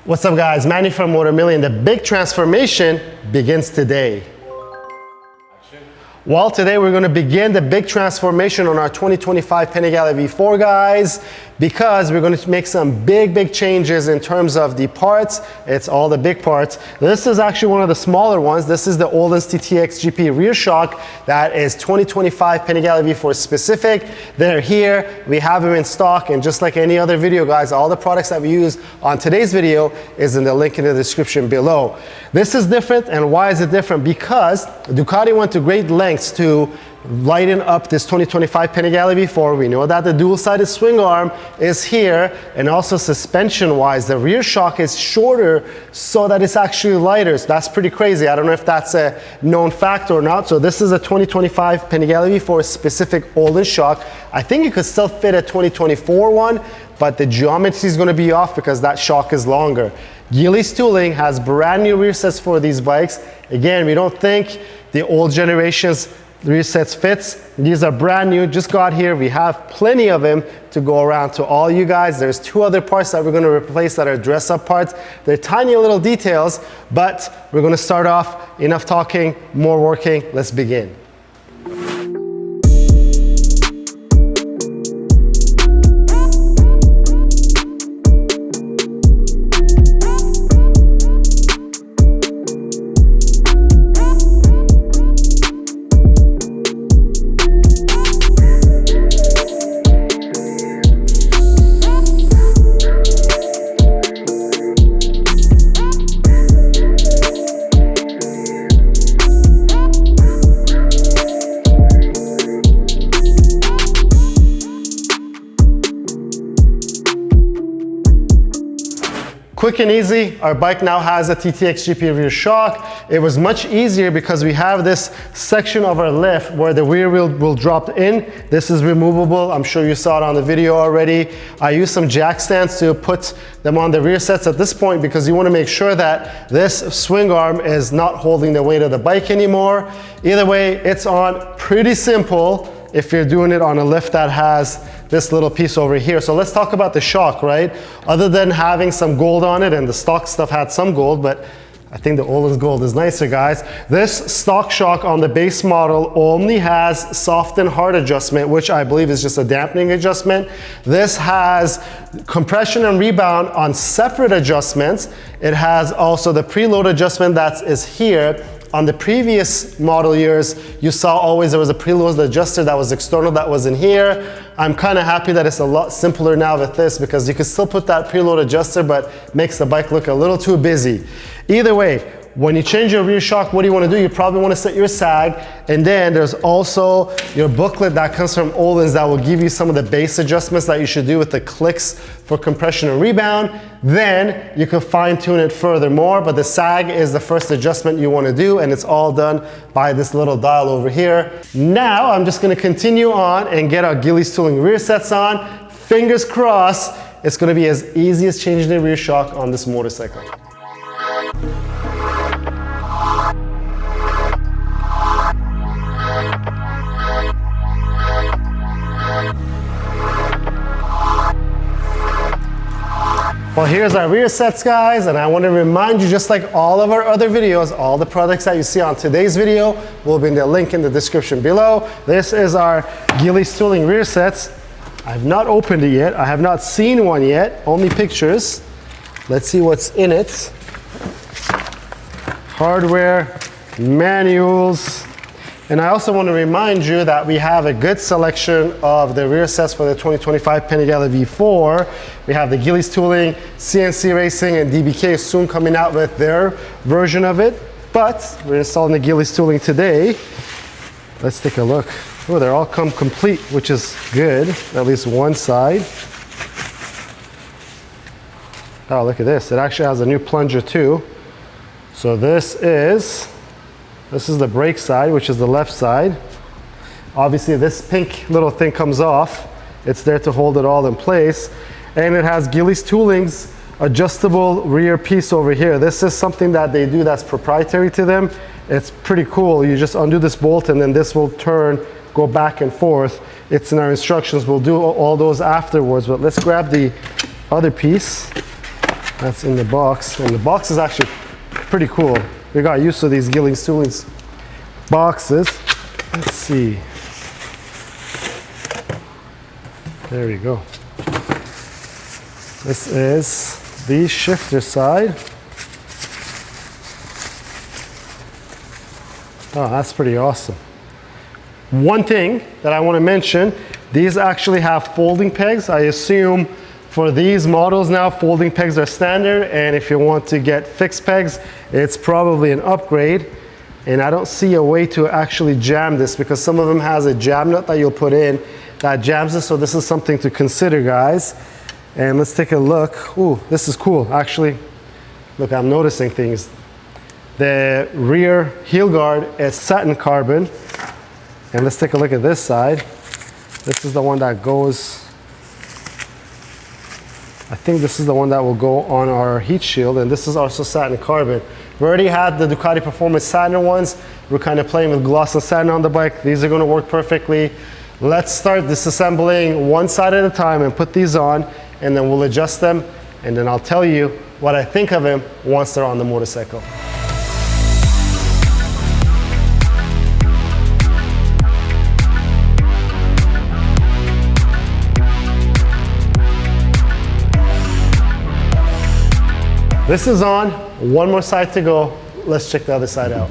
What's up guys, Manny from Motomillion. The big transformation begins today. Well, today we're going to begin the big transformation on our 2025 Panigale V4, guys, because we're going to make some big changes in terms of the parts. It's all the big parts. This is actually one of the smaller ones. This is the Öhlins TTX GP rear shock that is 2025 Panigale V4 specific. They're here. We have them in stock, and just like any other video, guys, all the products that we use on today's video is in the link in the description below. This is different, and why is it different? Because Ducati went to great lengths to lighten up this 2025 Panigale V4. We know that the dual-sided swing arm is here, and also suspension-wise, the rear shock is shorter so that it's actually lighter. So that's pretty crazy. I don't know if that's a known fact or not. So this is a 2025 Panigale V4 specific Öhlins shock. I think it could still fit a 2024 one, but the geometry is going to be off because that shock is longer. Gilles Tooling has brand new rear sets for these bikes. Again, we don't think the old generation's rear sets fits. These are brand new, just got here. We have plenty of them to go around to all you guys. There's two other parts that we're going to replace that are dress-up parts. They're tiny little details, but we're going to start off. Enough talking, more working. Let's begin. Quick and easy, our bike now has a TTX GP rear shock. It was much easier because we have this section of our lift where the rear wheel will drop in. This is removable. I'm sure you saw it on the video already. I used some jack stands to put them on the rear sets at this point because you want to make sure that this swing arm is not holding the weight of the bike anymore. Either way, it's on. Pretty simple if you're doing it on a lift that has this little piece over here. So let's talk about the shock, right? Other than having some gold on it, and the stock stuff had some gold, but I think the Öhlins gold is nicer, guys. This stock shock on the base model only has soft and hard adjustment, which I believe is just a dampening adjustment. This has compression and rebound on separate adjustments. It has also the preload adjustment that is here. On the previous model years, you saw always there was a preload adjuster that was external that was in here. I'm kind of happy that it's a lot simpler now with this because you can still put that preload adjuster, but makes the bike look a little too busy. Either way, when you change your rear shock, what do you want to do? You probably want to set your sag, and then there's also your booklet that comes from Öhlins that will give you some of the base adjustments that you should do with the clicks for compression and rebound. Then you can fine tune it furthermore, but the sag is the first adjustment you want to do, and it's all done by this little dial over here. Now I'm just going to continue on and get our Gilles Tooling rear sets on. Fingers crossed, it's going to be as easy as changing the rear shock on this motorcycle. Well, here's our rear sets, guys, and I want to remind you, just like all of our other videos, all the products that you see on today's video will be in the link in the description below. This is our Gilles Tooling rear sets. I've not opened it yet. I have not seen one yet, only pictures. Let's see what's in it. Hardware, manuals. And I also want to remind you that we have a good selection of the rear sets for the 2025 Panigale V4. We have the Gilles Tooling, CNC Racing, and DBK is soon coming out with their version of it. But we're installing the Gilles Tooling today. Let's take a look. Oh, they're all come complete, which is good, at least one side. Oh, look at this. It actually has a new plunger too. So this is the brake side, which is the left side. Obviously this pink little thing comes off. It's there to hold it all in place. And it has Gilles Tooling's adjustable rear piece over here. This is something that they do that's proprietary to them. It's pretty cool. You just undo this bolt and then this will turn, go back and forth. It's in our instructions. We'll do all those afterwards, but let's grab the other piece. That's in the box, and the box is actually pretty cool. We got used to these Gilles Tooling boxes. Let's see. There we go. This is the shifter side. Oh, that's pretty awesome. One thing that I want to mention, these actually have folding pegs. I assume for these models now, folding pegs are standard, and if you want to get fixed pegs, it's probably an upgrade. And I don't see a way to actually jam this, because some of them has a jam nut that you'll put in that jams this, so this is something to consider, guys. And let's take a look. Ooh, this is cool, actually. Look, I'm noticing things. The rear heel guard is satin carbon. And let's take a look at this side. This is the one that goes, I think this is the one that will go on our heat shield, and this is also satin carbon. We already had the Ducati Performance Satin ones. We're kind of playing with gloss and satin on the bike. These are gonna work perfectly. Let's start disassembling one side at a time and put these on, and then we'll adjust them, and then I'll tell you what I think of them once they're on the motorcycle. This is on, one more side to go. Let's check the other side out.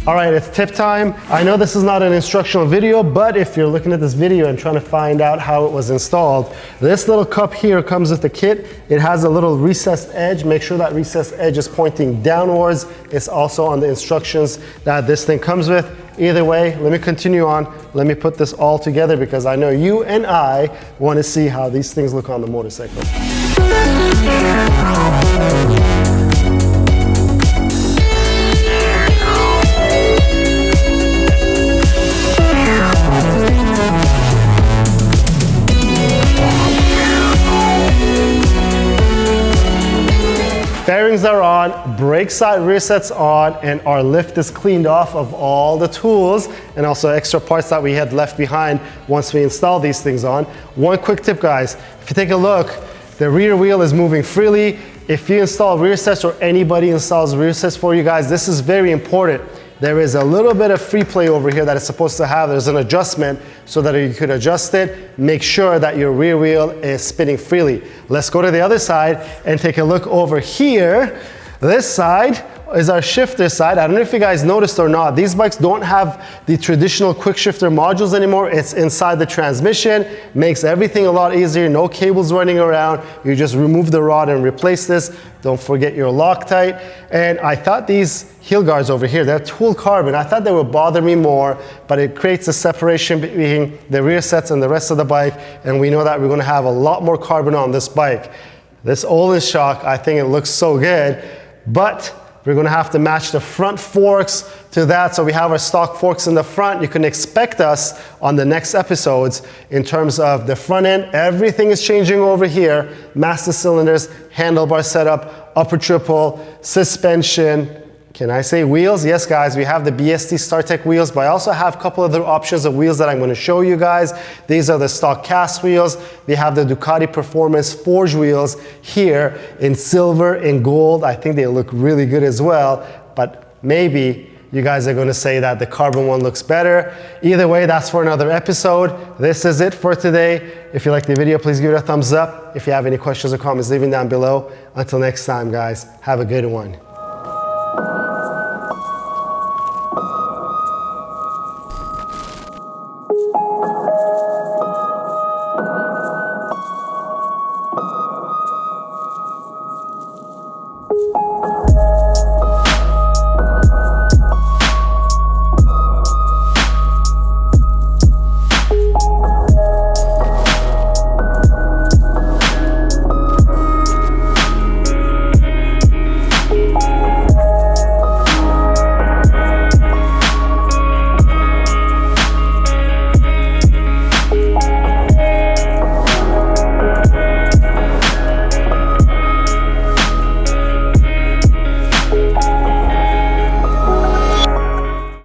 All right, it's tip time. I know this is not an instructional video, but if you're looking at this video and trying to find out how it was installed, this little cup here comes with the kit. It has a little recessed edge. Make sure that recessed edge is pointing downwards. It's also on the instructions that this thing comes with. Either way, let me continue on. Let me put this all together, because I know you and I want to see how these things look on the motorcycle. Bearings are on, brake side rear set's on, and our lift is cleaned off of all the tools and also extra parts that we had left behind once we installed these things on. One quick tip, guys, if you take a look, the rear wheel is moving freely. If you install rear sets or anybody installs rear sets for you guys, this is very important. There is a little bit of free play over here that it's supposed to have. There's an adjustment so that you could adjust it. Make sure that your rear wheel is spinning freely. Let's go to the other side and take a look over here. This side is our shifter side. I don't know if you guys noticed or not, these bikes don't have the traditional quick shifter modules anymore. It's inside the transmission, makes everything a lot easier, no cables running around. You just remove the rod and replace this. Don't forget your Loctite. And I thought these heel guards over here, they're tool carbon. I thought they would bother me more, but it creates a separation between the rear sets and the rest of the bike. And we know that we're gonna have a lot more carbon on this bike. This Öhlins shock, I think it looks so good, but we're gonna have to match the front forks to that. So we have our stock forks in the front. You can expect us on the next episodes in terms of the front end. Everything is changing over here. Master cylinders, handlebar setup, upper triple, suspension. Can I say wheels? Yes, guys, we have the BST StarTech wheels, but I also have a couple other options of wheels that I'm gonna show you guys. These are the stock cast wheels. We have the Ducati Performance Forge wheels here in silver and gold. I think they look really good as well, but maybe you guys are gonna say that the carbon one looks better. Either way, that's for another episode. This is it for today. If you liked the video, please give it a thumbs up. If you have any questions or comments, leave them down below. Until next time, guys, have a good one.